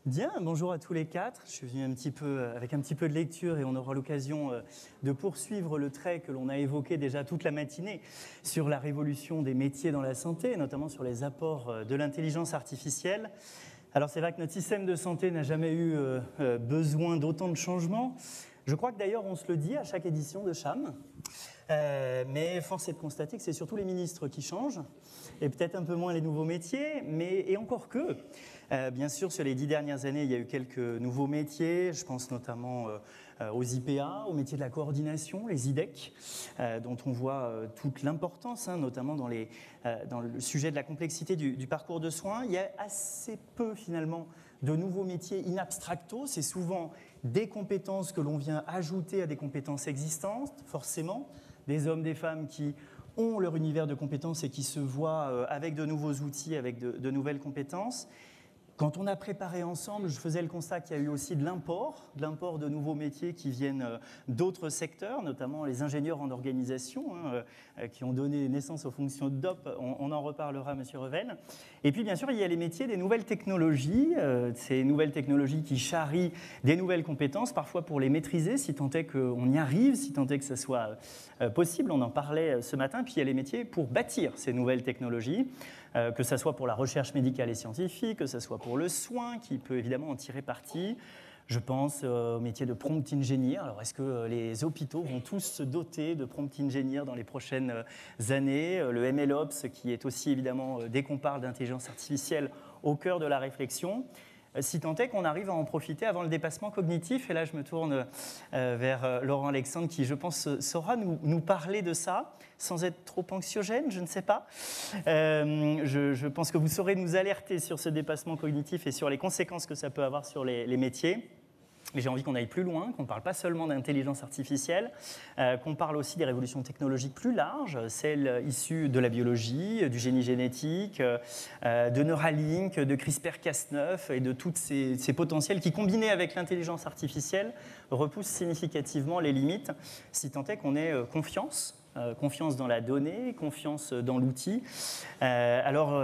Bien, bonjour à tous les quatre. Je suis venu avec un petit peu de lecture et on aura l'occasion de poursuivre le trait que l'on a évoqué déjà toute la matinée sur la révolution des métiers dans la santé, notamment sur les apports de l'intelligence artificielle. Alors c'est vrai que notre système de santé n'a jamais eu besoin d'autant de changements. Je crois que d'ailleurs on se le dit à chaque édition de CHAM, mais force est de constater que c'est surtout les ministres qui changent, et peut-être un peu moins les nouveaux métiers, et encore que. Bien sûr, sur les 10 dernières années, il y a eu quelques nouveaux métiers, je pense notamment aux IPA, aux métiers de la coordination, les IDEC, dont on voit toute l'importance, notamment dans le sujet de la complexité du parcours de soins. Il y a assez peu finalement de nouveaux métiers in abstracto, c'est souvent des compétences que l'on vient ajouter à des compétences existantes, forcément, des hommes, des femmes qui ont leur univers de compétences et qui se voient avec de nouveaux outils, avec de nouvelles compétences. Quand on a préparé ensemble, je faisais le constat qu'il y a eu aussi de l'import de nouveaux métiers qui viennent d'autres secteurs, notamment les ingénieurs en organisation, qui ont donné naissance aux fonctions de DOP. On en reparlera, Monsieur Revel. Et puis, bien sûr, il y a les métiers des nouvelles technologies, ces nouvelles technologies qui charrient des nouvelles compétences, parfois pour les maîtriser, si tant est qu'on y arrive, si tant est que ça soit possible. On en parlait ce matin. Puis, il y a les métiers pour bâtir ces nouvelles technologies. Que ce soit pour la recherche médicale et scientifique, que ce soit pour le soin, qui peut évidemment en tirer parti. Je pense au métier de prompt engineer. Alors, est-ce que les hôpitaux vont tous se doter de prompt engineer dans les prochaines années? Le MLOps, qui est aussi évidemment, dès qu'on parle d'intelligence artificielle, au cœur de la réflexion. Si tant est qu'on arrive à en profiter avant le dépassement cognitif. Et là, je me tourne vers Laurent Alexandre, qui, je pense, saura nous parler de ça, sans être trop anxiogène, je ne sais pas. Je pense que vous saurez nous alerter sur ce dépassement cognitif et sur les conséquences que ça peut avoir sur les métiers. Mais j'ai envie qu'on aille plus loin, qu'on ne parle pas seulement d'intelligence artificielle, qu'on parle aussi des révolutions technologiques plus larges, celles issues de la biologie, du génie génétique, de Neuralink, de CRISPR-Cas9 et de tous ces potentiels qui, combinés avec l'intelligence artificielle, repoussent significativement les limites, si tant est qu'on ait confiance. Confiance dans la donnée, confiance dans l'outil. Alors,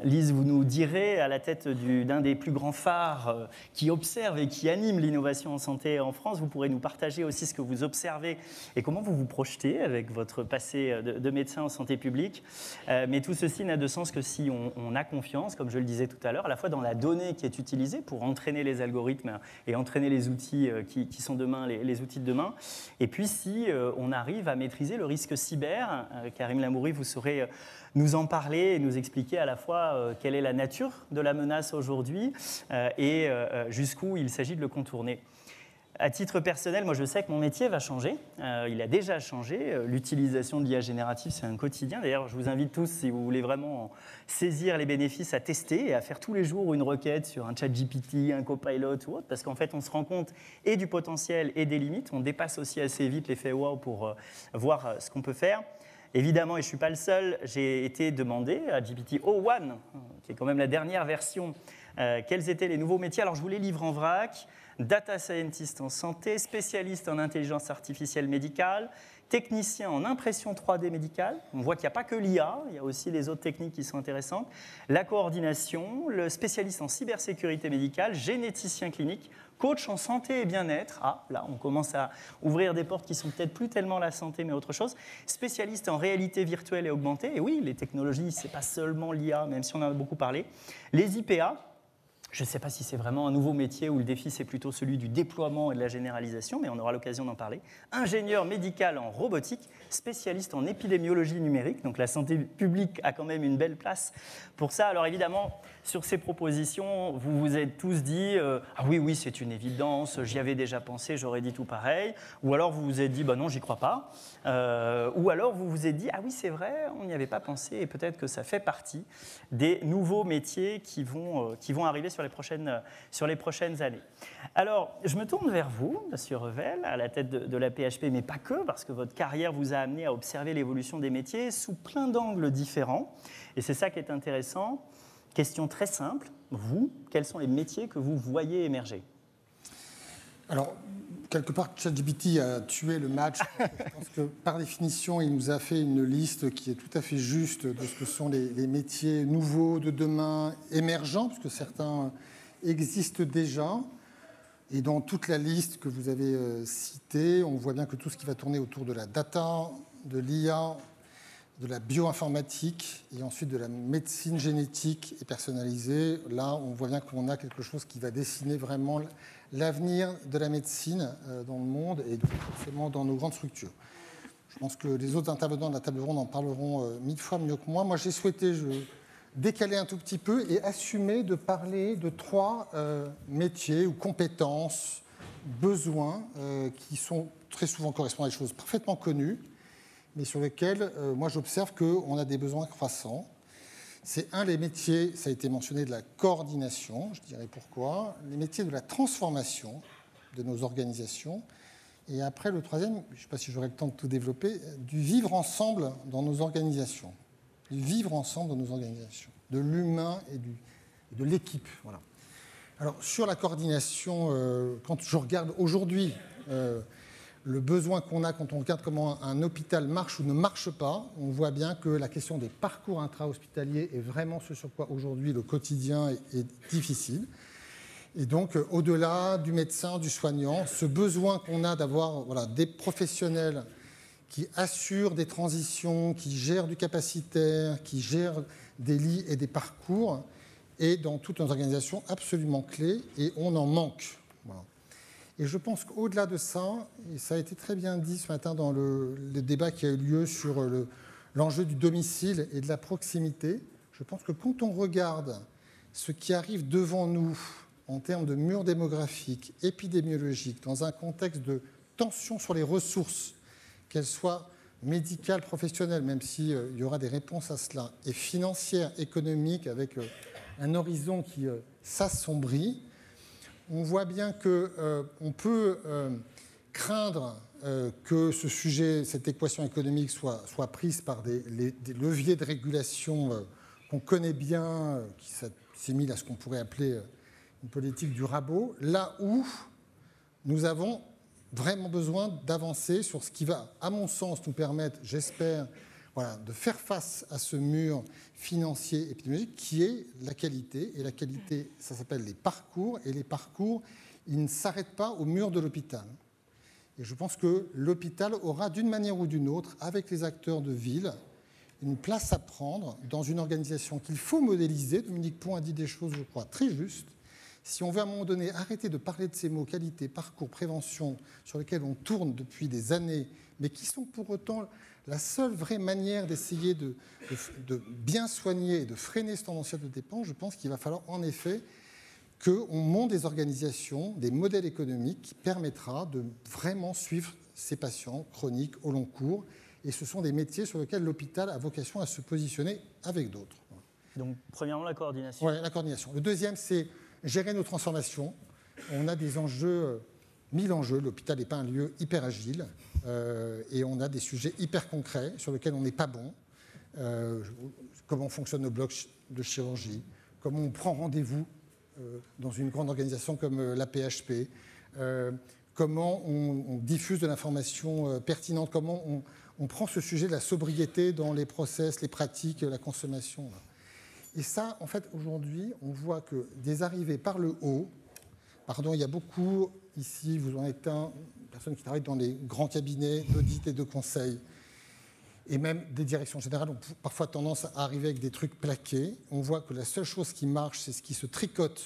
Lise, vous nous direz, à la tête d'un des plus grands phares qui observe et qui anime l'innovation en santé en France, vous pourrez nous partager aussi ce que vous observez et comment vous vous projetez avec votre passé de médecin en santé publique. Mais tout ceci n'a de sens que si on a confiance, comme je le disais tout à l'heure, à la fois dans la donnée qui est utilisée pour entraîner les algorithmes et entraîner les outils qui sont demain, les outils de demain, et puis si on arrive à maîtriser le risque cyber. Karim Lamouri, vous saurez nous en parler et nous expliquer à la fois quelle est la nature de la menace aujourd'hui et jusqu'où il s'agit de le contourner. À titre personnel, moi je sais que mon métier va changer. Il a déjà changé. L'utilisation de l'IA générative, c'est un quotidien. D'ailleurs, je vous invite tous, si vous voulez vraiment saisir les bénéfices, à tester et à faire tous les jours une requête sur un ChatGPT, un Copilot ou autre, parce qu'en fait, on se rend compte et du potentiel et des limites. On dépasse aussi assez vite l'effet wow pour voir ce qu'on peut faire. Évidemment, et je ne suis pas le seul, j'ai été demandé à GPT-o1, qui est quand même la dernière version, quels étaient les nouveaux métiers. Alors, je vous les livre en vrac. Data scientist en santé, spécialiste en intelligence artificielle médicale, technicien en impression 3D médicale. On voit qu'il n'y a pas que l'IA, il y a aussi les autres techniques qui sont intéressantes. La coordination, le spécialiste en cybersécurité médicale, généticien clinique, coach en santé et bien-être. Ah, là, on commence à ouvrir des portes qui sont peut-être plus tellement la santé, mais autre chose. Spécialiste en réalité virtuelle et augmentée. Et oui, les technologies, ce n'est pas seulement l'IA, même si on en a beaucoup parlé. Les IPA. Je ne sais pas si c'est vraiment un nouveau métier ou le défi, c'est plutôt celui du déploiement et de la généralisation, mais on aura l'occasion d'en parler. Ingénieur médical en robotique, spécialiste en épidémiologie numérique, donc la santé publique a quand même une belle place pour ça. Alors évidemment, sur ces propositions, vous vous êtes tous dit « Ah oui, c'est une évidence, j'y avais déjà pensé, j'aurais dit tout pareil », ou alors vous vous êtes dit « Bah non, j'y crois pas », ou alors vous vous êtes dit « Ah oui, c'est vrai, on n'y avait pas pensé et peut-être que ça fait partie des nouveaux métiers qui vont arriver sur les prochaines années. » Alors, je me tourne vers vous, Monsieur Revel, à la tête de la PHP, mais pas que, parce que votre carrière vous a amené à observer l'évolution des métiers sous plein d'angles différents. Et c'est ça qui est intéressant. Question très simple, vous, quels sont les métiers que vous voyez émerger? Alors, quelque part, ChatGPT a tué le match. Je pense que, par définition, il nous a fait une liste qui est tout à fait juste de ce que sont les métiers nouveaux de demain, émergents, puisque certains existent déjà. Et dans toute la liste que vous avez citée, on voit bien que tout ce qui va tourner autour de la data, de l'IA, de la bioinformatique et ensuite de la médecine génétique et personnalisée, là, on voit bien qu'on a quelque chose qui va dessiner vraiment l'avenir de la médecine dans le monde et forcément dans nos grandes structures. Je pense que les autres intervenants de la table ronde en parleront 1000 fois mieux que moi. Moi, j'ai souhaité décaler un tout petit peu et assumer de parler de 3 métiers ou compétences, besoins, qui sont très souvent correspondent à des choses parfaitement connues, mais sur lesquels, moi, j'observe qu'on a des besoins croissants. C'est les métiers, ça a été mentionné, de la coordination, je dirais pourquoi, les métiers de la transformation de nos organisations, et après, le troisième, je ne sais pas si j'aurai le temps de tout développer, du vivre ensemble dans nos organisations. Du vivre ensemble dans nos organisations, de l'humain et de l'équipe. Voilà. Alors, sur la coordination, quand je regarde aujourd'hui le besoin qu'on a quand on regarde comment un hôpital marche ou ne marche pas, on voit bien que la question des parcours intra-hospitaliers est vraiment ce sur quoi aujourd'hui le quotidien est difficile. Et donc, au-delà du médecin, du soignant, ce besoin qu'on a d'avoir des professionnels qui assurent des transitions, qui gèrent du capacitaire, qui gèrent des lits et des parcours, est dans toutes nos organisations absolument clé et on en manque. Voilà. Et je pense qu'au-delà de ça, et ça a été très bien dit ce matin dans le débat qui a eu lieu sur l'enjeu du domicile et de la proximité, je pense que quand on regarde ce qui arrive devant nous en termes de murs démographiques, épidémiologiques, dans un contexte de tension sur les ressources, qu'elles soient médicales, professionnelles, même s'il y aura des réponses à cela, et financières, économiques, avec un horizon qui s'assombrit, on voit bien qu'on peut craindre que ce sujet, cette équation économique soit prise par des leviers de régulation qu'on connaît bien, qui s'assimilent à ce qu'on pourrait appeler une politique du rabot, là où nous avons vraiment besoin d'avancer sur ce qui va, à mon sens, nous permettre, j'espère, de faire face à ce mur financier épidémiologique qui est la qualité. Et la qualité, ça s'appelle les parcours. Et les parcours, ils ne s'arrêtent pas au mur de l'hôpital. Et je pense que l'hôpital aura, d'une manière ou d'une autre, avec les acteurs de ville, une place à prendre dans une organisation qu'il faut modéliser. Dominique Pont a dit des choses, je crois, très justes. Si on veut à un moment donné arrêter de parler de ces mots qualité, parcours, prévention, sur lesquels on tourne depuis des années, mais qui sont pour autant la seule vraie manière d'essayer de bien soigner et de freiner ce tendanciel de dépenses, je pense qu'il va falloir en effet qu'on monte des organisations, des modèles économiques qui permettra de vraiment suivre ces patients chroniques au long cours. Et ce sont des métiers sur lesquels l'hôpital a vocation à se positionner avec d'autres. Donc, premièrement, la coordination. Oui, la coordination. Le deuxième, c'est gérer nos transformations. On a des enjeux, 1000 enjeux. L'hôpital n'est pas un lieu hyper agile. Et on a des sujets hyper concrets sur lesquels on n'est pas bon. Comment fonctionnent nos blocs de chirurgie, comment on prend rendez-vous dans une grande organisation comme la PHP, comment on diffuse de l'information pertinente, comment on prend ce sujet de la sobriété dans les process, les pratiques, la consommation. Et ça, en fait, aujourd'hui, on voit que des arrivées par le haut, il y a beaucoup, ici, vous en êtes un, personnes qui travaillent dans les grands cabinets d'audit et de conseil, et même des directions générales ont parfois tendance à arriver avec des trucs plaqués. On voit que la seule chose qui marche, c'est ce qui se tricote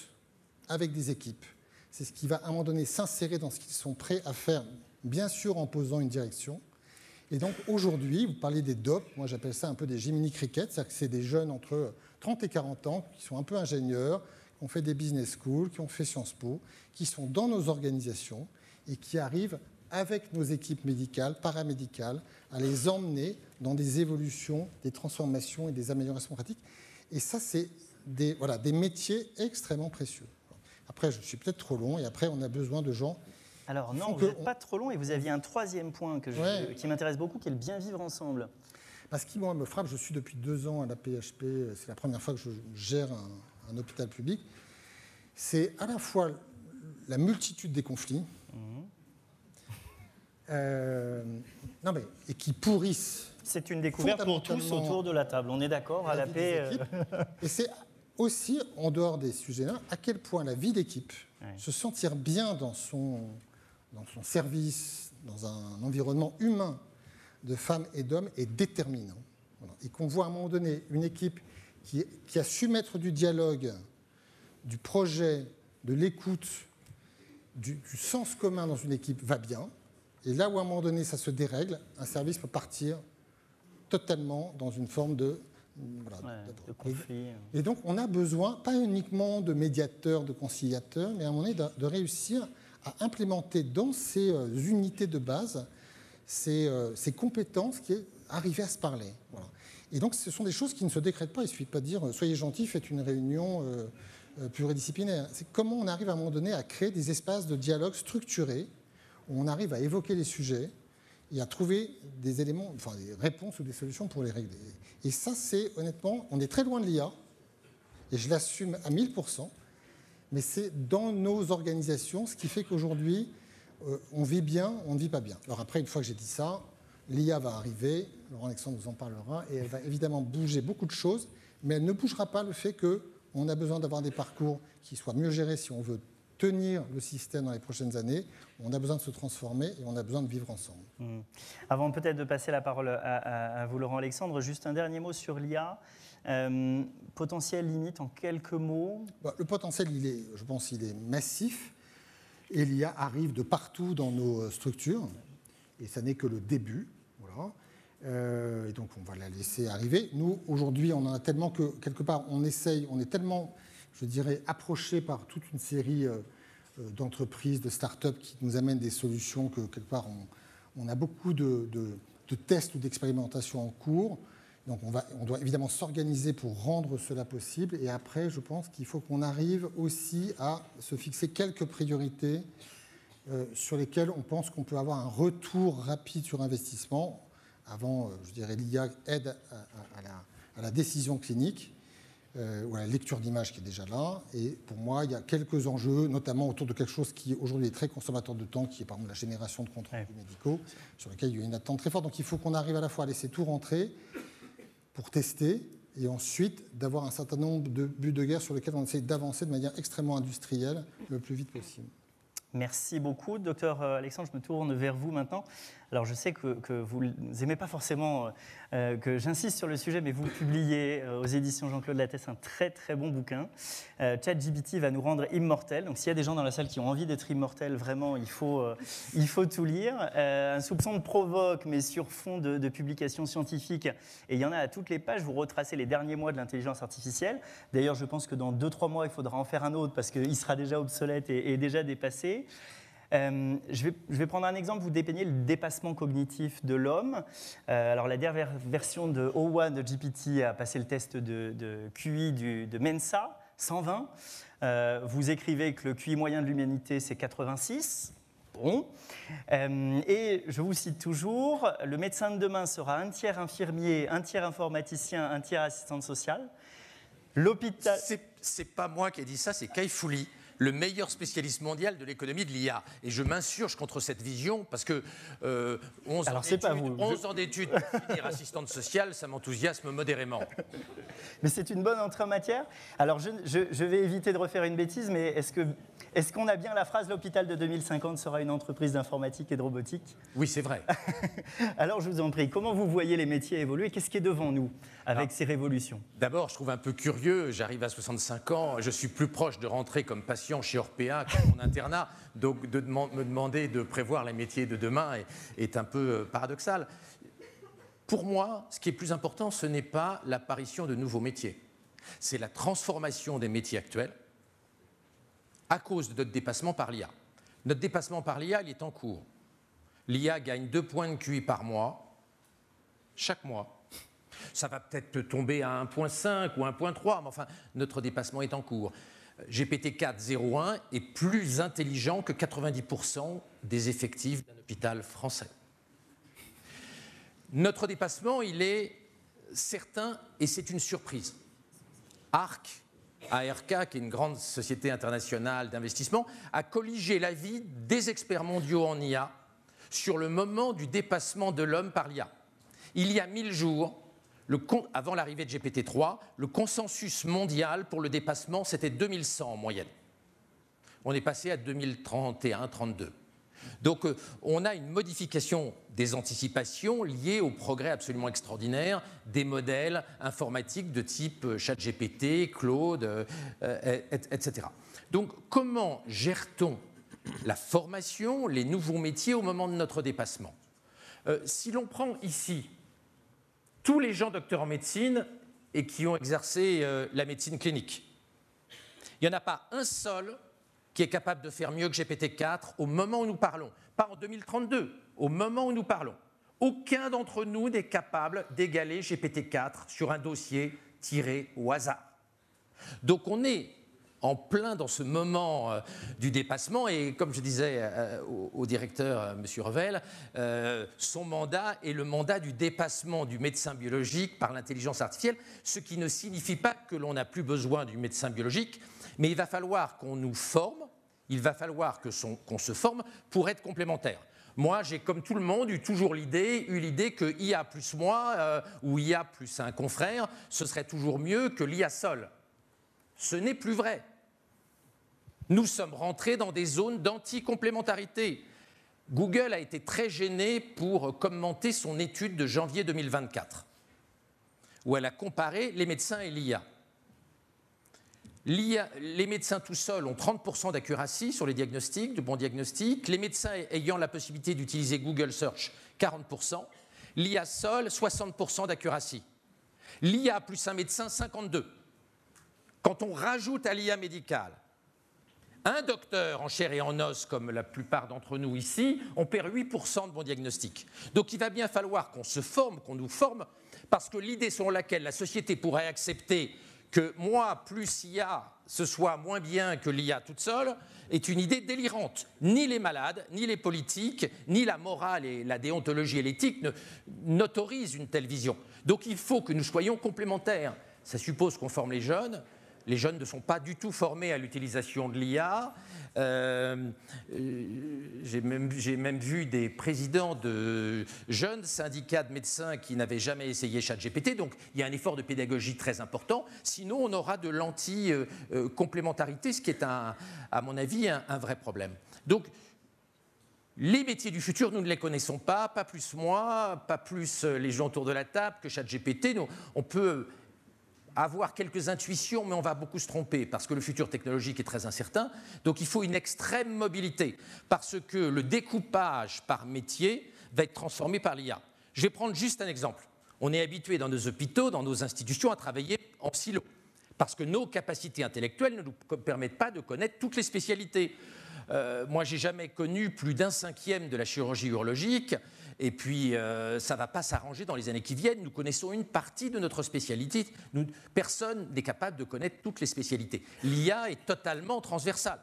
avec des équipes. C'est ce qui va, à un moment donné, s'insérer dans ce qu'ils sont prêts à faire, bien sûr en posant une direction. Et donc, aujourd'hui, vous parlez des DOP, moi j'appelle ça un peu des Jiminy Cricket, c'est-à-dire que c'est des jeunes entre 30 et 40 ans qui sont un peu ingénieurs, qui ont fait des business schools, qui ont fait Sciences Po, qui sont dans nos organisations et qui arrivent avec nos équipes médicales, paramédicales, à les emmener dans des évolutions, des transformations et des améliorations pratiques. Et ça, c'est des métiers extrêmement précieux. Après, je suis peut-être trop long, et après, on a besoin de gens... Alors non, vous n'êtes pas trop long, et vous aviez un troisième point qui m'intéresse beaucoup, qui est le bien vivre ensemble. Parce qui, moi, me frappe, je suis depuis 2 ans à la PHP, c'est la première fois que je gère un hôpital public, c'est à la fois la multitude des conflits, et qui pourrissent. C'est une découverte pour tous autour de la table, on est d'accord, à la paix. Et c'est aussi, en dehors des sujets-là, à quel point la vie d'équipe, se sentir bien dans son service, dans un environnement humain de femmes et d'hommes est déterminant. Voilà. Et qu'on voit à un moment donné une équipe qui a su mettre du dialogue, du projet, de l'écoute, du sens commun dans une équipe va bien. Et là où à un moment donné ça se dérègle, un service peut partir totalement dans une forme de conflit. Et donc on a besoin, pas uniquement de médiateurs, de conciliateurs, mais à un moment donné de réussir à implémenter dans ces unités de base ces compétences qui est arriver à se parler. Voilà. Et donc ce sont des choses qui ne se décrètent pas. Il ne suffit pas de dire soyez gentils, faites une réunion pluridisciplinaire. C'est comment on arrive à un moment donné à créer des espaces de dialogue structurés où on arrive à évoquer les sujets et à trouver des éléments, enfin des réponses ou des solutions pour les régler. Et ça, c'est honnêtement, on est très loin de l'IA, et je l'assume à 1000%, mais c'est dans nos organisations ce qui fait qu'aujourd'hui, on vit bien, on ne vit pas bien. Alors après, une fois que j'ai dit ça, l'IA va arriver, Laurent Alexandre vous en parlera, et elle va évidemment bouger beaucoup de choses, mais elle ne bougera pas le fait qu'on a besoin d'avoir des parcours qui soient mieux gérés si on veut tenir le système dans les prochaines années, on a besoin de se transformer et on a besoin de vivre ensemble. Avant peut-être de passer la parole à vous, Laurent Alexandre, juste un dernier mot sur l'IA. Potentiel limite en quelques mots. Le potentiel, je pense, il est massif. Et l'IA arrive de partout dans nos structures. Et ça n'est que le début. Voilà. Et donc, on va la laisser arriver. Nous, aujourd'hui, on en a tellement que, quelque part, on est tellement, je dirais, approché par toute une série d'entreprises, de start-up qui nous amènent des solutions que, quelque part, on a beaucoup de tests ou d'expérimentations en cours. Donc, on doit évidemment s'organiser pour rendre cela possible. Et après, je pense qu'il faut qu'on arrive aussi à se fixer quelques priorités sur lesquelles on pense qu'on peut avoir un retour rapide sur investissement. Avant, je dirais, l'IA aide à la décision clinique ou à la lecture d'images qui est déjà là. Et pour moi, il y a quelques enjeux, notamment autour de quelque chose qui aujourd'hui est très consommateur de temps, qui est par exemple la génération de comptes rendus médicaux, sur lequel il y a une attente très forte. Donc il faut qu'on arrive à la fois à laisser tout rentrer pour tester et ensuite d'avoir un certain nombre de buts de guerre sur lesquels on essaie d'avancer de manière extrêmement industrielle le plus vite possible. Merci beaucoup. Docteur Alexandre, je me tourne vers vous maintenant. Alors, je sais que vous n'aimez pas forcément que j'insiste sur le sujet, mais vous publiez aux éditions Jean-Claude Lattès un très, très bon bouquin. ChatGPT va nous rendre immortels. Donc, s'il y a des gens dans la salle qui ont envie d'être immortels, vraiment, il faut tout lire. Un soupçon de provoque, mais sur fond de publications scientifiques. Et il y en a à toutes les pages. Vous retracez les derniers mois de l'intelligence artificielle. D'ailleurs, je pense que dans 2-3 mois, il faudra en faire un autre parce qu'il sera déjà obsolète et déjà dépassé. Je vais prendre un exemple, vous dépeignez le dépassement cognitif de l'homme. Alors la dernière version de O1 de GPT a passé le test de QI de Mensa, 120. Vous écrivez que le QI moyen de l'humanité, c'est 86. Bon. Et je vous cite toujours, le médecin de demain sera un tiers infirmier, un tiers informaticien, un tiers assistante sociale. L'hôpital... C'est pas moi qui ai dit ça, c'est Kai Fu Lee, le meilleur spécialiste mondial de l'économie de l'IA. Et je m'insurge contre cette vision parce que 11 ans d'études pour finir assistante sociale, ça m'enthousiasme modérément. Mais c'est une bonne entrée en matière. Alors, je vais éviter de refaire une bêtise, mais est-ce qu'on a bien la phrase « L'hôpital de 2050 sera une entreprise d'informatique et de robotique » ? Oui, c'est vrai. Alors, je vous en prie, comment vous voyez les métiers évoluer ? Qu'est-ce qui est devant nous avec ces révolutions ? D'abord, je trouve un peu curieux, j'arrive à 65 ans, je suis plus proche de rentrer comme patient chez Orpea qu'à mon internat, donc me demander de prévoir les métiers de demain est un peu paradoxal. Pour moi, ce qui est plus important, ce n'est pas l'apparition de nouveaux métiers, c'est la transformation des métiers actuels à cause de notre dépassement par l'IA. Notre dépassement par l'IA, il est en cours. L'IA gagne 2 points de QI par mois, chaque mois. Ça va peut-être tomber à 1,5 ou 1,3, mais enfin, notre dépassement est en cours. GPT-4.01 est plus intelligent que 90% des effectifs d'un hôpital français. Notre dépassement, il est certain et c'est une surprise. ARC, qui est une grande société internationale d'investissement, a colligé l'avis des experts mondiaux en IA sur le moment du dépassement de l'homme par l'IA. Il y a 1000 jours, avant l'arrivée de GPT-3, le consensus mondial pour le dépassement, c'était 2100 en moyenne. On est passé à 2031, 32. Donc, on a une modification des anticipations liées au progrès absolument extraordinaire des modèles informatiques de type ChatGPT, Claude, etc. Donc, comment gère-t-on la formation, les nouveaux métiers au moment de notre dépassement? Si l'on prend ici tous les gens docteurs en médecine et qui ont exercé la médecine clinique, il n'y en a pas un seul qui est capable de faire mieux que GPT-4 au moment où nous parlons. Pas en 2032, au moment où nous parlons. Aucun d'entre nous n'est capable d'égaler GPT-4 sur un dossier tiré au hasard. Donc on est en plein dans ce moment du dépassement et comme je disais au directeur, M. Revel, son mandat est le mandat du dépassement du médecin biologique par l'intelligence artificielle, ce qui ne signifie pas que l'on n'a plus besoin du médecin biologique, mais il va falloir qu'on nous forme, il va falloir qu'on se forme pour être complémentaires. Moi, j'ai comme tout le monde eu l'idée que IA plus moi ou IA plus un confrère, ce serait toujours mieux que l'IA seul. Ce n'est plus vrai. Nous sommes rentrés dans des zones d'anti-complémentarité. Google a été très gêné pour commenter son étude de janvier 2024, où elle a comparé les médecins et l'IA. Les médecins tout seuls ont 30% d'accuracy sur les diagnostics, de bons diagnostics. Les médecins ayant la possibilité d'utiliser Google Search, 40%. L'IA seul, 60% d'accuracy. L'IA plus un médecin, 52%. Quand on rajoute à l'IA médicale un docteur en chair et en os, comme la plupart d'entre nous ici, on perd 8% de bons diagnostics. Donc il va bien falloir qu'on se forme, qu'on nous forme, parce que l'idée selon laquelle la société pourrait accepter que moi plus IA, ce soit moins bien que l'IA toute seule, est une idée délirante. Ni les malades, ni les politiques, ni la morale et la déontologie et l'éthique n'autorisent une telle vision. Donc il faut que nous soyons complémentaires. Ça suppose qu'on forme les jeunes. Les jeunes ne sont pas du tout formés à l'utilisation de l'IA. J'ai même vu des présidents de jeunes syndicats de médecins qui n'avaient jamais essayé ChatGPT. Donc, il y a un effort de pédagogie très important. Sinon, on aura de l'anti-complémentarité, ce qui est, à mon avis, un vrai problème. Donc, les métiers du futur, nous ne les connaissons pas plus moi, pas plus les gens autour de la table que ChatGPT. On peut avoir quelques intuitions, mais on va beaucoup se tromper parce que le futur technologique est très incertain. Donc il faut une extrême mobilité parce que le découpage par métier va être transformé par l'IA. Je vais prendre juste un exemple. On est habitué dans nos hôpitaux, dans nos institutions, à travailler en silo parce que nos capacités intellectuelles ne nous permettent pas de connaître toutes les spécialités. Moi, je n'ai jamais connu plus d'un cinquième de la chirurgie urologique. Et puis, ça ne va pas s'arranger dans les années qui viennent. Nous connaissons une partie de notre spécialité. Personne n'est capable de connaître toutes les spécialités. L'IA est totalement transversale.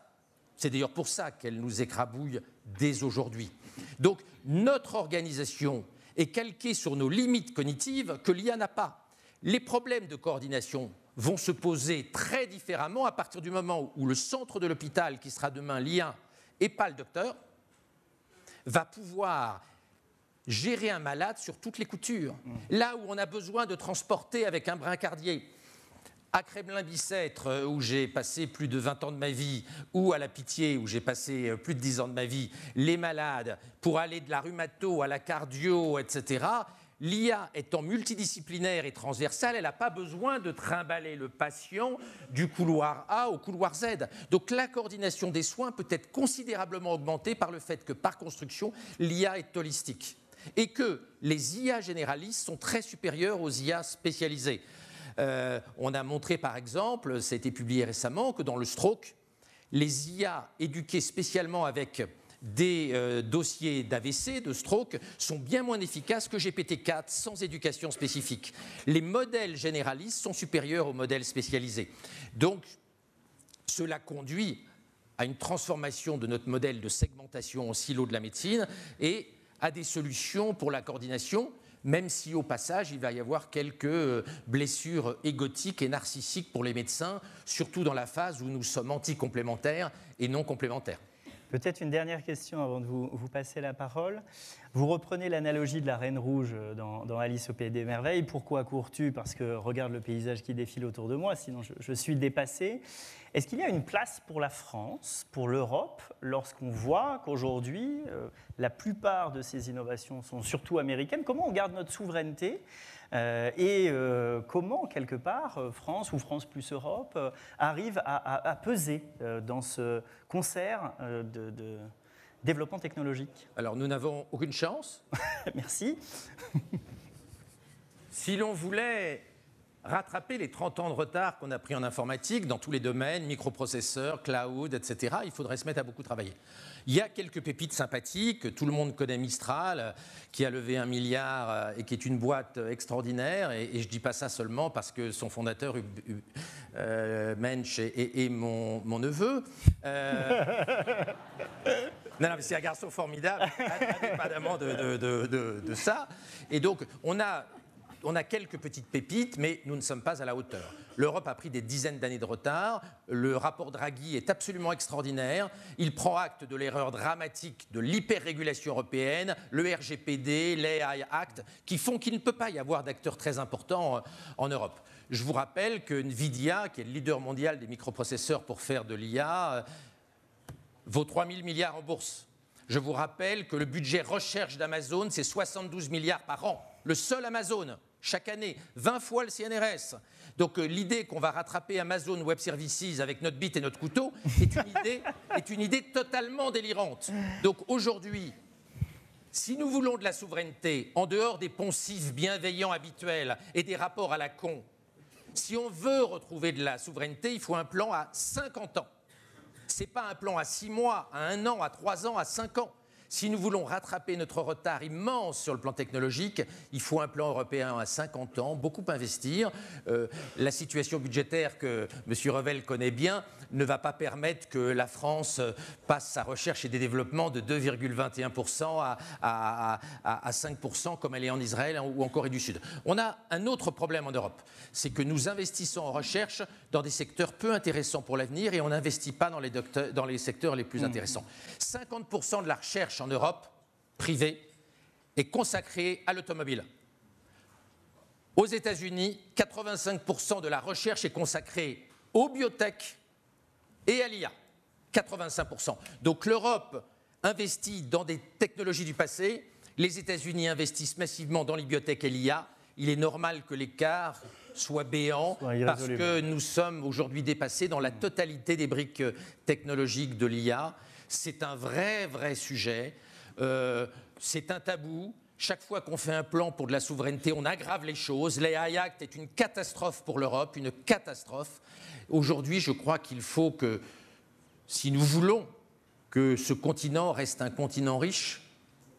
C'est d'ailleurs pour ça qu'elle nous écrabouille dès aujourd'hui. Donc, notre organisation est calquée sur nos limites cognitives que l'IA n'a pas. Les problèmes de coordination vont se poser très différemment à partir du moment où le centre de l'hôpital, qui sera demain l'IA et pas le docteur, va pouvoir gérer un malade sur toutes les coutures. Là où on a besoin de transporter avec un brancardier à Crébelin-Bicêtre, où j'ai passé plus de 20 ans de ma vie, ou à La Pitié, où j'ai passé plus de 10 ans de ma vie, les malades, pour aller de la rhumato à la cardio, etc., l'IA étant multidisciplinaire et transversale, elle n'a pas besoin de trimballer le patient du couloir A au couloir Z. Donc la coordination des soins peut être considérablement augmentée par le fait que, par construction, l'IA est holistique. Et que les IA généralistes sont très supérieurs aux IA spécialisées. On a montré par exemple, ça a été publié récemment, que dans le stroke, les IA éduquées spécialement avec des dossiers d'AVC, de stroke, sont bien moins efficaces que GPT-4 sans éducation spécifique. Les modèles généralistes sont supérieurs aux modèles spécialisés. Donc, cela conduit à une transformation de notre modèle de segmentation en silo de la médecine et à des solutions pour la coordination, même si au passage, il va y avoir quelques blessures égotiques et narcissiques pour les médecins, surtout dans la phase où nous sommes anti-complémentaires et non complémentaires. Peut-être une dernière question avant de vous passer la parole. Vous reprenez l'analogie de la Reine Rouge dans Alice au Pays des Merveilles. Pourquoi cours-tu? Parce que regarde le paysage qui défile autour de moi, sinon je suis dépassé. Est-ce qu'il y a une place pour la France, pour l'Europe, lorsqu'on voit qu'aujourd'hui, la plupart de ces innovations sont surtout américaines? Comment on garde notre souveraineté et comment, quelque part, France ou France plus Europe arrive à peser dans ce concert de développement technologique? Alors, nous n'avons aucune chance. Merci. Si l'on voulait rattraper les 30 ans de retard qu'on a pris en informatique dans tous les domaines, microprocesseurs, cloud, etc., il faudrait se mettre à beaucoup travailler. Il y a quelques pépites sympathiques. Tout le monde connaît Mistral, qui a levé 1 milliard et qui est une boîte extraordinaire. Et je ne dis pas ça seulement parce que son fondateur, Mensch, est mon neveu. Non, mais c'est un garçon formidable, indépendamment de ça. Et donc, on a quelques petites pépites, mais nous ne sommes pas à la hauteur. L'Europe a pris des dizaines d'années de retard. Le rapport Draghi est absolument extraordinaire. Il prend acte de l'erreur dramatique de l'hyper-régulation européenne, le RGPD, l'AI Act, qui font qu'il ne peut pas y avoir d'acteurs très importants en Europe. Je vous rappelle que Nvidia, qui est le leader mondial des microprocesseurs pour faire de l'IA, vaut 3 000 milliards en bourse. Je vous rappelle que le budget recherche d'Amazon, c'est 72 milliards par an. Le seul Amazon, chaque année, 20 fois le CNRS. Donc l'idée qu'on va rattraper Amazon Web Services avec notre bite et notre couteau est une idée totalement délirante. Donc aujourd'hui, si nous voulons de la souveraineté, en dehors des poncifs bienveillants habituels et des rapports à la con, si on veut retrouver de la souveraineté, il faut un plan à 50 ans. Ce n'est pas un plan à 6 mois, à 1 an, à 3 ans, à 5 ans. Si nous voulons rattraper notre retard immense sur le plan technologique, il faut un plan européen à 50 ans, beaucoup investir. La situation budgétaire que M. Revel connaît bien ne va pas permettre que la France passe sa recherche et des développements de 2,21% à 5% comme elle est en Israël ou en Corée du Sud. On a un autre problème en Europe, c'est que nous investissons en recherche dans des secteurs peu intéressants pour l'avenir et on n'investit pas dans les secteurs les plus intéressants. 50% de la recherche en Europe, privée, est consacrée à l'automobile. Aux États-Unis, 85% de la recherche est consacrée aux biotech et à l'IA. 85%. Donc l'Europe investit dans des technologies du passé, les États-Unis investissent massivement dans les biotech et l'IA. Il est normal que l'écart soit béant parce que nous sommes aujourd'hui dépassés dans la totalité des briques technologiques de l'IA. C'est un vrai sujet, c'est un tabou. Chaque fois qu'on fait un plan pour de la souveraineté, on aggrave les choses. L'AI Act est une catastrophe pour l'Europe, une catastrophe. Aujourd'hui, je crois qu'il faut que, si nous voulons que ce continent reste un continent riche,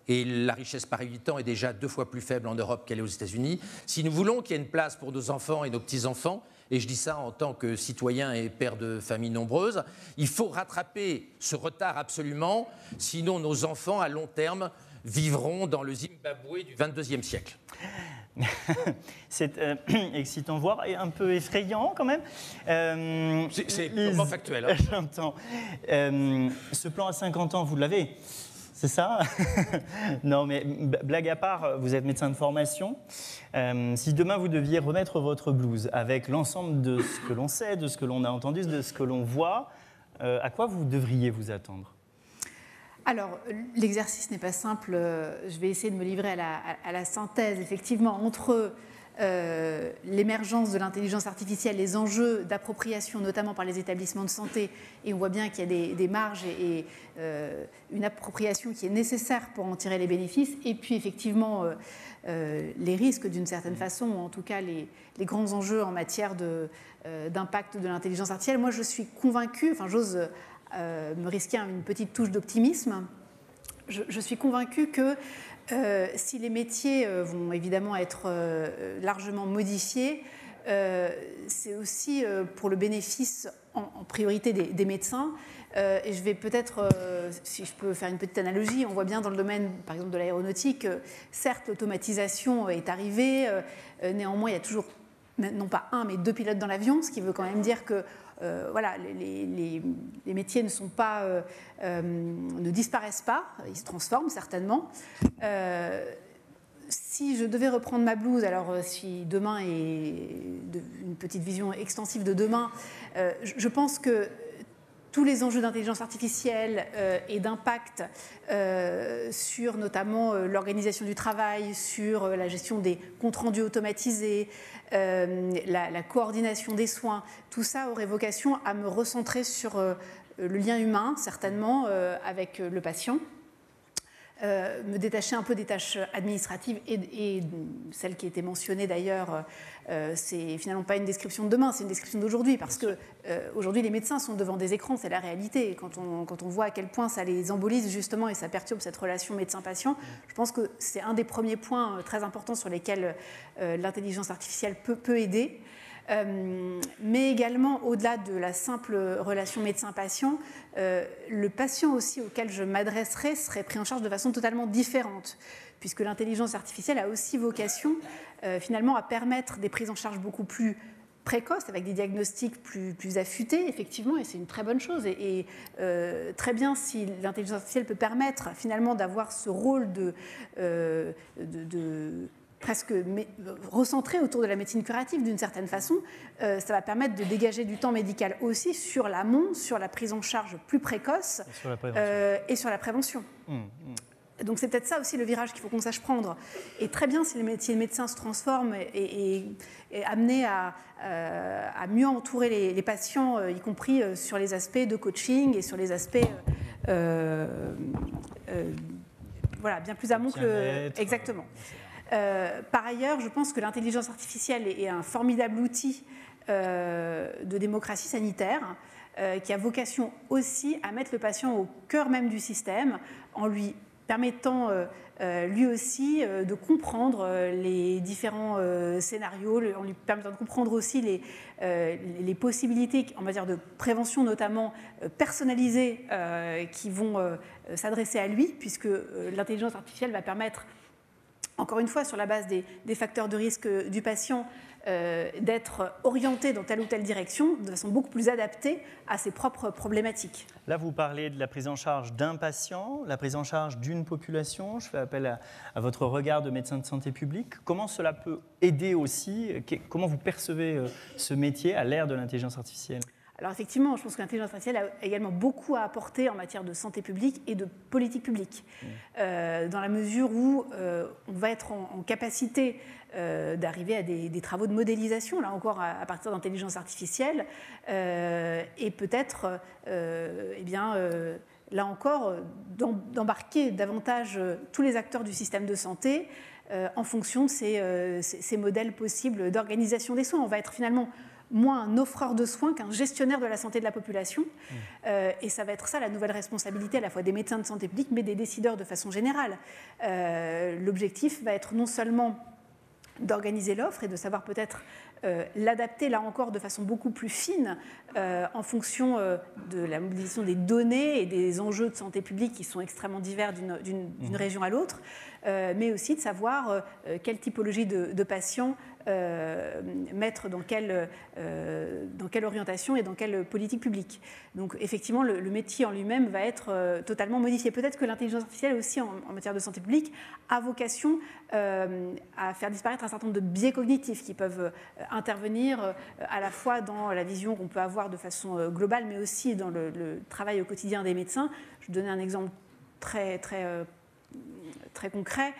et la richesse par habitant est déjà 2 fois plus faible en Europe qu'elle est aux États-Unis, si nous voulons qu'il y ait une place pour nos enfants et nos petits-enfants, et je dis ça en tant que citoyen et père de familles nombreuses, il faut rattraper ce retard absolument, sinon nos enfants, à long terme, vivront dans le Zimbabwe du XXIe siècle. C'est excitant, voire et un peu effrayant quand même. C'est purement factuel. Hein. J'entends. Ce plan à 50 ans, vous l'avez ? C'est ça? Non, mais blague à part, vous êtes médecin de formation. Si demain vous deviez remettre votre blouse avec l'ensemble de ce que l'on sait, de ce que l'on a entendu, de ce que l'on voit, à quoi vous devriez vous attendre? Alors, l'exercice n'est pas simple. Je vais essayer de me livrer à la synthèse, effectivement, entre l'émergence de l'intelligence artificielle, les enjeux d'appropriation, notamment par les établissements de santé, et on voit bien qu'il y a des marges et une appropriation qui est nécessaire pour en tirer les bénéfices, et puis effectivement les risques d'une certaine façon, ou en tout cas les grands enjeux en matière d'impact de l'intelligence artificielle. Moi, je suis convaincue, enfin j'ose me risquer une petite touche d'optimisme, je suis convaincue que si les métiers vont évidemment être largement modifiés, c'est aussi pour le bénéfice en priorité des médecins. Et je vais peut-être, si je peux faire une petite analogie, on voit bien dans le domaine, par exemple, de l'aéronautique, certes, l'automatisation est arrivée, néanmoins, il y a toujours non pas un, mais 2 pilotes dans l'avion, ce qui veut quand même dire que voilà, les métiers ne disparaissent pas, ils se transforment certainement. Si je devais reprendre ma blouse, alors si demain est une petite vision extensive de demain, je pense que tous les enjeux d'intelligence artificielle et d'impact sur notamment l'organisation du travail, sur la gestion des comptes rendus automatisés, la coordination des soins, tout ça aurait vocation à me recentrer sur le lien humain, certainement, avec le patient. Me détacher un peu des tâches administratives et celle qui était mentionnée d'ailleurs, c'est finalement pas une description de demain, c'est une description d'aujourd'hui, parce que aujourd'hui les médecins sont devant des écrans, c'est la réalité. Quand on voit à quel point ça les embolise justement et ça perturbe cette relation médecin-patient, je pense que c'est un des premiers points très importants sur lesquels l'intelligence artificielle peut aider. Mais également, au-delà de la simple relation médecin-patient, le patient aussi auquel je m'adresserai serait pris en charge de façon totalement différente, puisque l'intelligence artificielle a aussi vocation finalement à permettre des prises en charge beaucoup plus précoces, avec des diagnostics plus affûtés, effectivement, et c'est une très bonne chose. Et très bien si l'intelligence artificielle peut permettre finalement d'avoir ce rôle de presque recentré autour de la médecine curative d'une certaine façon, ça va permettre de dégager du temps médical aussi sur l'amont, sur la prise en charge plus précoce et sur la prévention. Donc c'est peut-être ça aussi le virage qu'il faut qu'on sache prendre. Et très bien si le métier de médecin se transforme et est amené à mieux entourer les patients, y compris sur les aspects de coaching et sur les aspects voilà, bien plus amont que... Exactement. Par ailleurs, je pense que l'intelligence artificielle est un formidable outil de démocratie sanitaire qui a vocation aussi à mettre le patient au cœur même du système en lui permettant lui aussi de comprendre les différents scénarios, en lui permettant de comprendre aussi les possibilités en matière de prévention, notamment personnalisées, qui vont s'adresser à lui, puisque l'intelligence artificielle va permettre, encore une fois, sur la base des facteurs de risque du patient, d'être orienté dans telle ou telle direction de façon beaucoup plus adaptée à ses propres problématiques. Là, vous parlez de la prise en charge d'un patient, la prise en charge d'une population. Je fais appel à votre regard de médecin de santé publique. Comment cela peut aider aussi? Comment vous percevez ce métier à l'ère de l'intelligence artificielle? Alors effectivement, je pense que l'intelligence artificielle a également beaucoup à apporter en matière de santé publique et de politique publique, dans la mesure où on va être en capacité d'arriver à des travaux de modélisation, là encore à partir d'intelligence artificielle, et peut-être, là encore, d'embarquer davantage tous les acteurs du système de santé en fonction de ces modèles possibles d'organisation des soins. On va être finalement moins un offreur de soins qu'un gestionnaire de la santé de la population. Et ça va être ça la nouvelle responsabilité à la fois des médecins de santé publique, mais des décideurs de façon générale. L'objectif va être non seulement d'organiser l'offre et de savoir peut-être l'adapter, là encore, de façon beaucoup plus fine en fonction de la mobilisation des données et des enjeux de santé publique qui sont extrêmement divers d'une région à l'autre, mais aussi de savoir quelle typologie de patients mettre dans quelle orientation et dans quelle politique publique. Donc effectivement, le métier en lui-même va être totalement modifié. Peut-être que l'intelligence artificielle aussi en matière de santé publique a vocation à faire disparaître un certain nombre de biais cognitifs qui peuvent intervenir à la fois dans la vision qu'on peut avoir de façon globale, mais aussi dans le travail au quotidien des médecins. Je vais donner un exemple très concret.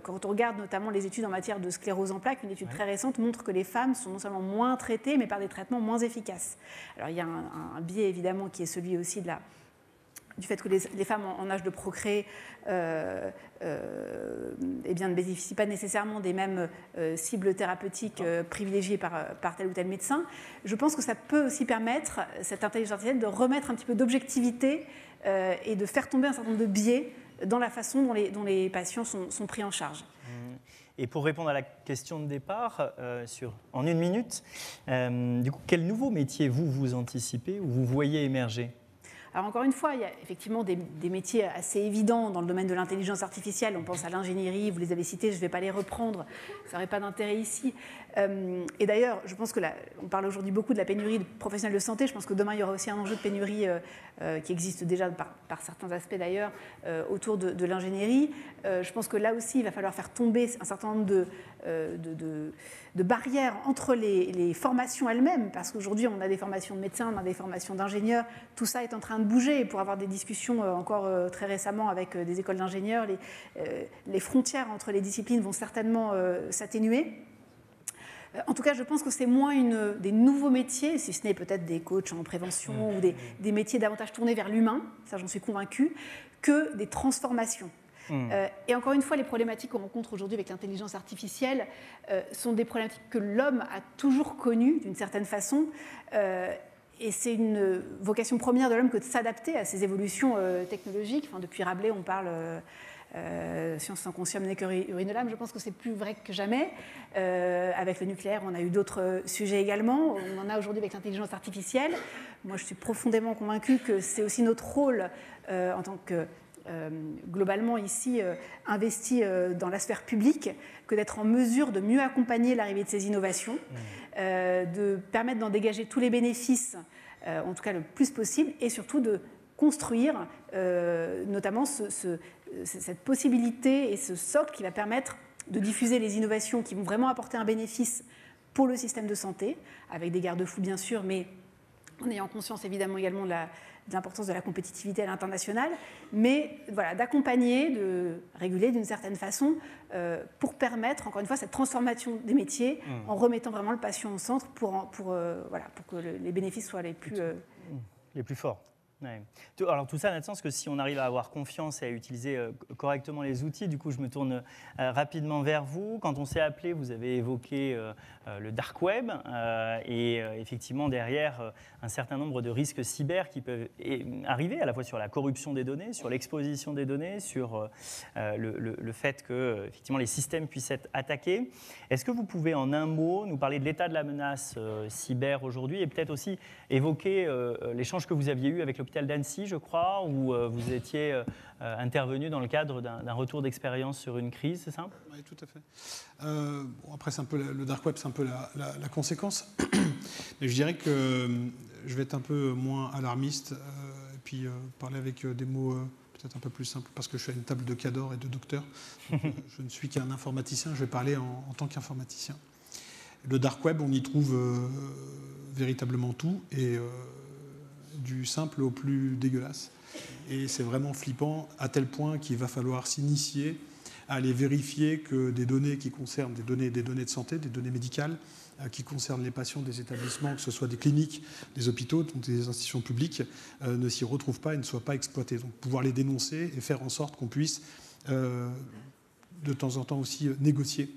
Quand on regarde notamment les études en matière de sclérose en plaques, une étude très récente montre que les femmes sont non seulement moins traitées, mais par des traitements moins efficaces. Alors il y a un biais évidemment qui est celui aussi du fait que les femmes en âge de procréer ne bénéficient pas nécessairement des mêmes cibles thérapeutiques privilégiées par tel ou tel médecin. Je pense que ça peut aussi permettre, cette intelligence artificielle, de remettre un petit peu d'objectivité et de faire tomber un certain nombre de biais dans la façon dont les patients sont pris en charge. Et pour répondre à la question de départ, en une minute, du coup, quel nouveau métier vous anticipez ou vous voyez émerger ? Alors encore une fois, il y a effectivement des métiers assez évidents dans le domaine de l'intelligence artificielle. On pense à l'ingénierie, vous les avez cités, je ne vais pas les reprendre, ça n'aurait pas d'intérêt ici. Et d'ailleurs, je pense que on parle aujourd'hui beaucoup de la pénurie de professionnels de santé. Je pense que demain, il y aura aussi un enjeu de pénurie qui existe déjà par certains aspects d'ailleurs autour de l'ingénierie. Je pense que là aussi, il va falloir faire tomber un certain nombre de barrières entre les formations elles-mêmes, parce qu'aujourd'hui, on a des formations de médecins, on a des formations d'ingénieurs. Tout ça est en train de bouger. Pour avoir des discussions encore très récemment avec des écoles d'ingénieurs, les frontières entre les disciplines vont certainement s'atténuer. En tout cas, je pense que c'est moins des nouveaux métiers, si ce n'est peut-être des coachs en prévention ou des métiers davantage tournés vers l'humain, ça j'en suis convaincue, que des transformations. Et encore une fois, les problématiques qu'on rencontre aujourd'hui avec l'intelligence artificielle sont des problématiques que l'homme a toujours connues d'une certaine façon. Et c'est une vocation première de l'homme que de s'adapter à ces évolutions technologiques. Enfin, depuis Rabelais, on parle... science sans conscience n'est que ruine de l'âme, je pense que c'est plus vrai que jamais. Avec le nucléaire, on a eu d'autres sujets également. On en a aujourd'hui avec l'intelligence artificielle. Moi, je suis profondément convaincue que c'est aussi notre rôle en tant que, globalement ici, investi dans la sphère publique, que d'être en mesure de mieux accompagner l'arrivée de ces innovations, de permettre d'en dégager tous les bénéfices, en tout cas le plus possible, et surtout de construire notamment cette possibilité et ce socle qui va permettre de diffuser les innovations qui vont vraiment apporter un bénéfice pour le système de santé, avec des garde-fous bien sûr, mais en ayant conscience évidemment également de l'importance de la compétitivité à l'international, mais voilà, d'accompagner, de réguler d'une certaine façon pour permettre, encore une fois, cette transformation des métiers en remettant vraiment le patient au centre pour que les bénéfices soient les plus forts. Ouais. Alors tout ça n'a de sens que si on arrive à avoir confiance et à utiliser correctement les outils. Du coup, je me tourne rapidement vers vous. Quand on s'est appelé, vous avez évoqué le dark web et effectivement derrière un certain nombre de risques cyber qui peuvent arriver à la fois sur la corruption des données, sur l'exposition des données, sur le fait que effectivement les systèmes puissent être attaqués. Est-ce que vous pouvez en un mot nous parler de l'état de la menace cyber aujourd'hui et peut-être aussi évoquer l'échange que vous aviez eu avec l'hôpital d'Annecy, je crois, où vous étiez intervenu dans le cadre d'un retour d'expérience sur une crise, c'est ça ? Oui, tout à fait. Après, c'est un peu le dark web, c'est un peu la conséquence. Mais je dirais que je vais être un peu moins alarmiste et puis parler avec des mots peut-être un peu plus simples, parce que je suis à une table de cadors et de docteurs. Je ne suis qu'un informaticien, je vais parler en tant qu'informaticien. Le dark web, on y trouve véritablement tout, et du simple au plus dégueulasse. Et c'est vraiment flippant à tel point qu'il va falloir s'initier à aller vérifier que des données qui concernent des données de santé, des données médicales, qui concernent les patients des établissements, que ce soit des cliniques, des hôpitaux, des institutions publiques, ne s'y retrouvent pas et ne soient pas exploitées. Donc pouvoir les dénoncer et faire en sorte qu'on puisse de temps en temps aussi négocier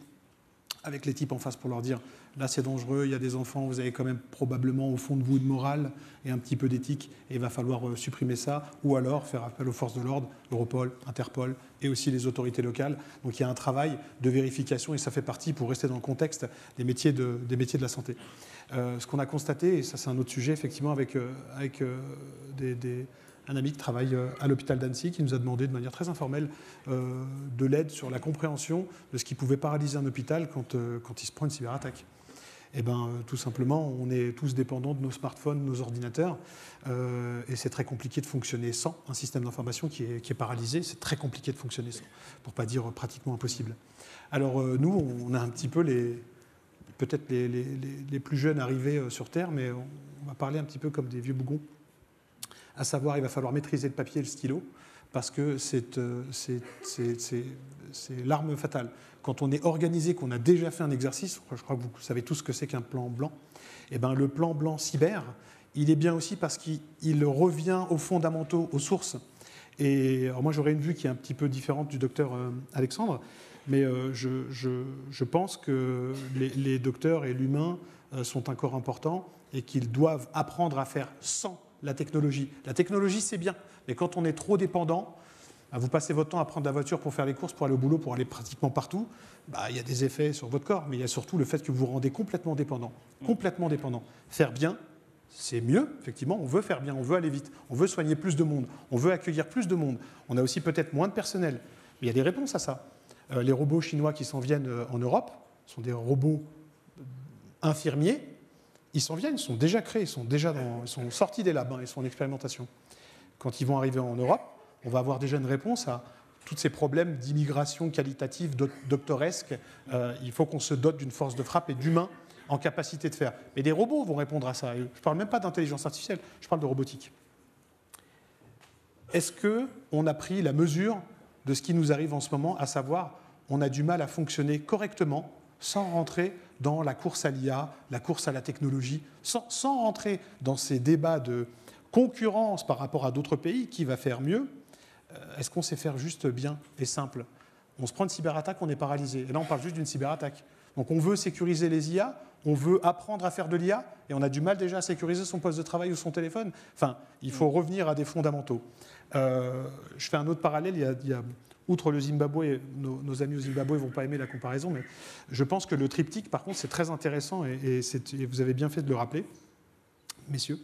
avec les types en face pour leur dire là c'est dangereux, il y a des enfants, vous avez quand même probablement au fond de vous une morale et un petit peu d'éthique et il va falloir supprimer ça, ou alors faire appel aux forces de l'ordre, Europol, Interpol et aussi les autorités locales. Donc il y a un travail de vérification et ça fait partie, pour rester dans le contexte, des métiers de la santé. Ce qu'on a constaté, et ça c'est un autre sujet effectivement avec un ami qui travaille à l'hôpital d'Annecy qui nous a demandé de manière très informelle de l'aide sur la compréhension de ce qui pouvait paralyser un hôpital quand il se prend une cyberattaque. Eh bien, tout simplement, on est tous dépendants de nos smartphones, nos ordinateurs, et c'est très compliqué de fonctionner sans un système d'information qui est paralysé. C'est très compliqué de fonctionner sans, pour ne pas dire pratiquement impossible. Alors nous, on a un petit peu peut-être les plus jeunes arrivés sur Terre, mais on va parler un petit peu comme des vieux bougons. À savoir, il va falloir maîtriser le papier et le stylo, parce que c'est l'arme fatale. Quand on est organisé, qu'on a déjà fait un exercice, je crois que vous savez tous ce que c'est qu'un plan blanc, et ben le plan blanc cyber, il est bien aussi parce qu'il revient aux fondamentaux, aux sources. Et alors moi, j'aurais une vue qui est un petit peu différente du docteur Alexandre, mais je pense que les docteurs et l'humain sont un corps important et qu'ils doivent apprendre à faire sans la technologie. La technologie, c'est bien, mais quand on est trop dépendant, vous passez votre temps à prendre la voiture pour faire les courses, pour aller au boulot, pour aller pratiquement partout, il y a des effets sur votre corps, mais il y a surtout le fait que vous vous rendez complètement dépendant. Complètement dépendant. Faire bien, c'est mieux, effectivement, on veut faire bien, on veut aller vite, on veut soigner plus de monde, on veut accueillir plus de monde, on a aussi peut-être moins de personnel. Mais il y a des réponses à ça. Les robots chinois qui s'en viennent en Europe sont des robots infirmiers, ils s'en viennent, ils sont déjà créés, ils sont sortis des labs, ils sont en expérimentation. Quand ils vont arriver en Europe, on va avoir déjà une réponse à tous ces problèmes d'immigration qualitative, doctoresque. Il faut qu'on se dote d'une force de frappe et d'humains en capacité de faire. Mais des robots vont répondre à ça. Je ne parle même pas d'intelligence artificielle, je parle de robotique. Est-ce qu'on a pris la mesure de ce qui nous arrive en ce moment, à savoir, on a du mal à fonctionner correctement sans rentrer dans la course à l'IA, la course à la technologie, sans rentrer dans ces débats de concurrence par rapport à d'autres pays, qui va faire mieux? Est-ce qu'on sait faire juste bien et simple? On se prend une cyberattaque, on est paralysé. Et là, on parle juste d'une cyberattaque. Donc on veut sécuriser les IA, on veut apprendre à faire de l'IA, et on a du mal déjà à sécuriser son poste de travail ou son téléphone. Enfin, il faut revenir à des fondamentaux. Je fais un autre parallèle. Il y a outre le Zimbabwe, nos amis au Zimbabwe ne vont pas aimer la comparaison, mais je pense que le triptyque, par contre, c'est très intéressant, et vous avez bien fait de le rappeler, messieurs.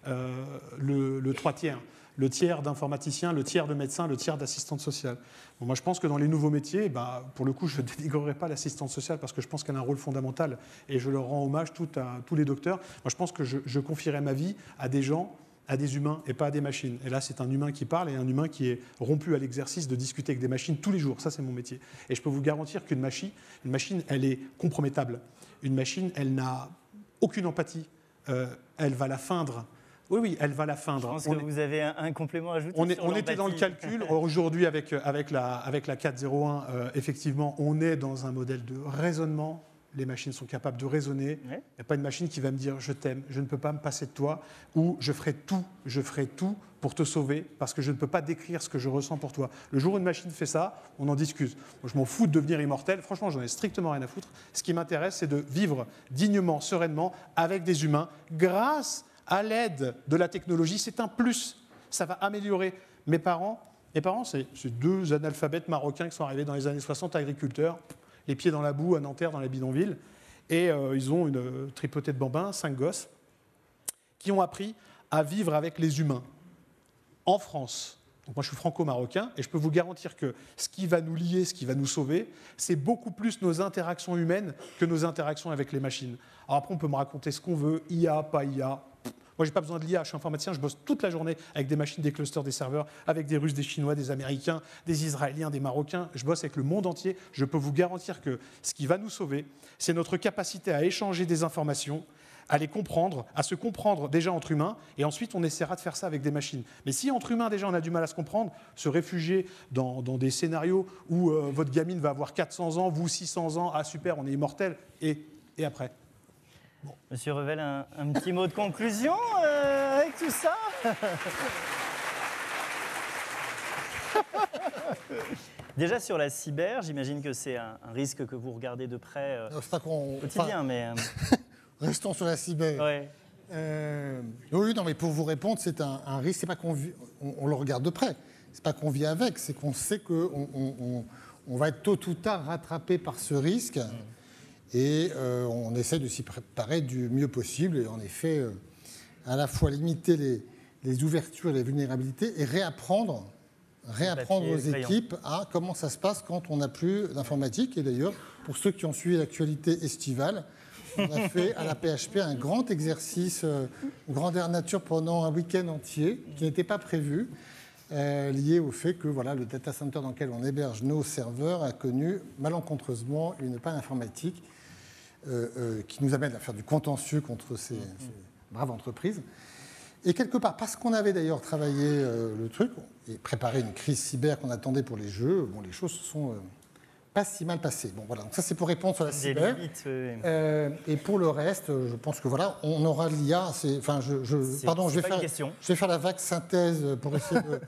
Le 3 tiers. Le tiers d'informaticiens, le tiers de médecins, le tiers d'assistantes sociales. Bon, moi, je pense que dans les nouveaux métiers, pour le coup, je ne dénigrerai pas l'assistante sociale parce que je pense qu'elle a un rôle fondamental et je leur rends hommage à tous les docteurs. Moi, je pense que je confierai ma vie à des gens, à des humains et pas à des machines. Et là, c'est un humain qui parle et un humain qui est rompu à l'exercice de discuter avec des machines tous les jours. Ça, c'est mon métier. Et je peux vous garantir qu'une machine, elle est compromettable. Une machine, elle n'a aucune empathie. Elle va la feindre. Oui, elle va la feindre. Je pense que vous avez un complément à ajouter. On était dans le calcul. Aujourd'hui, avec la 401, effectivement, on est dans un modèle de raisonnement. Les machines sont capables de raisonner. Il n'y a pas une machine qui va me dire « je t'aime, je ne peux pas me passer de toi » ou « je ferai tout pour te sauver parce que je ne peux pas décrire ce que je ressens pour toi ». Le jour où une machine fait ça, on en discute. Moi, je m'en fous de devenir immortel. Franchement, j'en ai strictement rien à foutre. Ce qui m'intéresse, c'est de vivre dignement, sereinement, avec des humains, grâce à l'aide de la technologie. C'est un plus. Ça va améliorer. Mes parents, c'est deux analphabètes marocains qui sont arrivés dans les années 60, agriculteurs, les pieds dans la boue à Nanterre, dans la bidonville. Et ils ont une tripotée de bambins, 5 gosses, qui ont appris à vivre avec les humains en France. Donc moi, je suis franco-marocain et je peux vous garantir que ce qui va nous lier, ce qui va nous sauver, c'est beaucoup plus nos interactions humaines que nos interactions avec les machines. Alors après, on peut me raconter ce qu'on veut, IA, pas IA. Moi, je n'ai pas besoin de l'IA, je suis informaticien, je bosse toute la journée avec des machines, des clusters, des serveurs, avec des Russes, des Chinois, des Américains, des Israéliens, des Marocains. Je bosse avec le monde entier. Je peux vous garantir que ce qui va nous sauver, c'est notre capacité à échanger des informations, à les comprendre, à se comprendre déjà entre humains, et ensuite on essaiera de faire ça avec des machines. Mais si entre humains déjà on a du mal à se comprendre, se réfugier dans des scénarios où votre gamine va avoir 400 ans, vous 600 ans, ah super, on est immortel, et après. Bon. Monsieur Revel, un petit mot de conclusion avec tout ça. Déjà sur la cyber, j'imagine que c'est un risque que vous regardez de près au quotidien. Mais restons sur la cyber. Ouais. Oui, non, mais pour vous répondre, c'est un risque. C'est pas on le regarde de près. C'est pas qu'on vit avec, c'est qu'on sait qu'on va être tôt ou tard rattrapé par ce risque. Et on essaie de s'y préparer du mieux possible et en effet, à la fois limiter les ouvertures et les vulnérabilités et réapprendre aux équipes à comment ça se passe quand on n'a plus d'informatique. Et d'ailleurs, pour ceux qui ont suivi l'actualité estivale, on a fait à la PHP un grand exercice grandeur nature pendant un week-end entier qui n'était pas prévu, lié au fait que le data center dans lequel on héberge nos serveurs a connu malencontreusement une panne informatique qui nous amène à faire du contentieux contre ces braves entreprises. Et quelque part, parce qu'on avait d'ailleurs travaillé le truc et préparé une crise cyber qu'on attendait pour les jeux, les choses se sont pas si mal passées. Bon, voilà, donc ça c'est pour répondre sur la cyber. Et pour le reste, je pense que on aura l'IA. Je vais faire la vague synthèse pour essayer de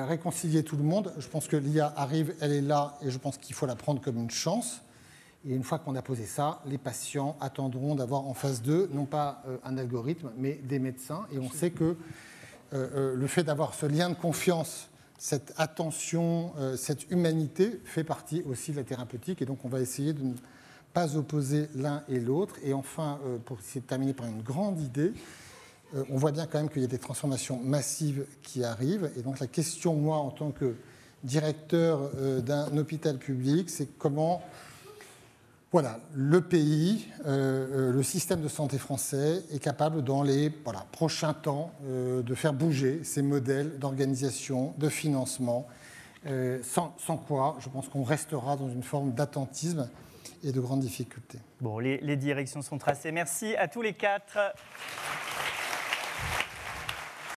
réconcilier tout le monde. Je pense que l'IA arrive, elle est là, et je pense qu'il faut la prendre comme une chance. Et une fois qu'on a posé ça, les patients attendront d'avoir en face d'eux, non pas un algorithme, mais des médecins. Et on sait que le fait d'avoir ce lien de confiance, cette attention, cette humanité, fait partie aussi de la thérapeutique. Et donc, on va essayer de ne pas opposer l'un et l'autre. Et enfin, pour essayer de terminer par une grande idée, on voit bien quand même qu'il y a des transformations massives qui arrivent. Et donc la question, moi, en tant que directeur d'un hôpital public, c'est comment le pays, le système de santé français est capable dans les prochains temps de faire bouger ces modèles d'organisation, de financement, sans quoi je pense qu'on restera dans une forme d'attentisme et de grandes difficultés. Bon, les directions sont tracées. Merci à tous les quatre.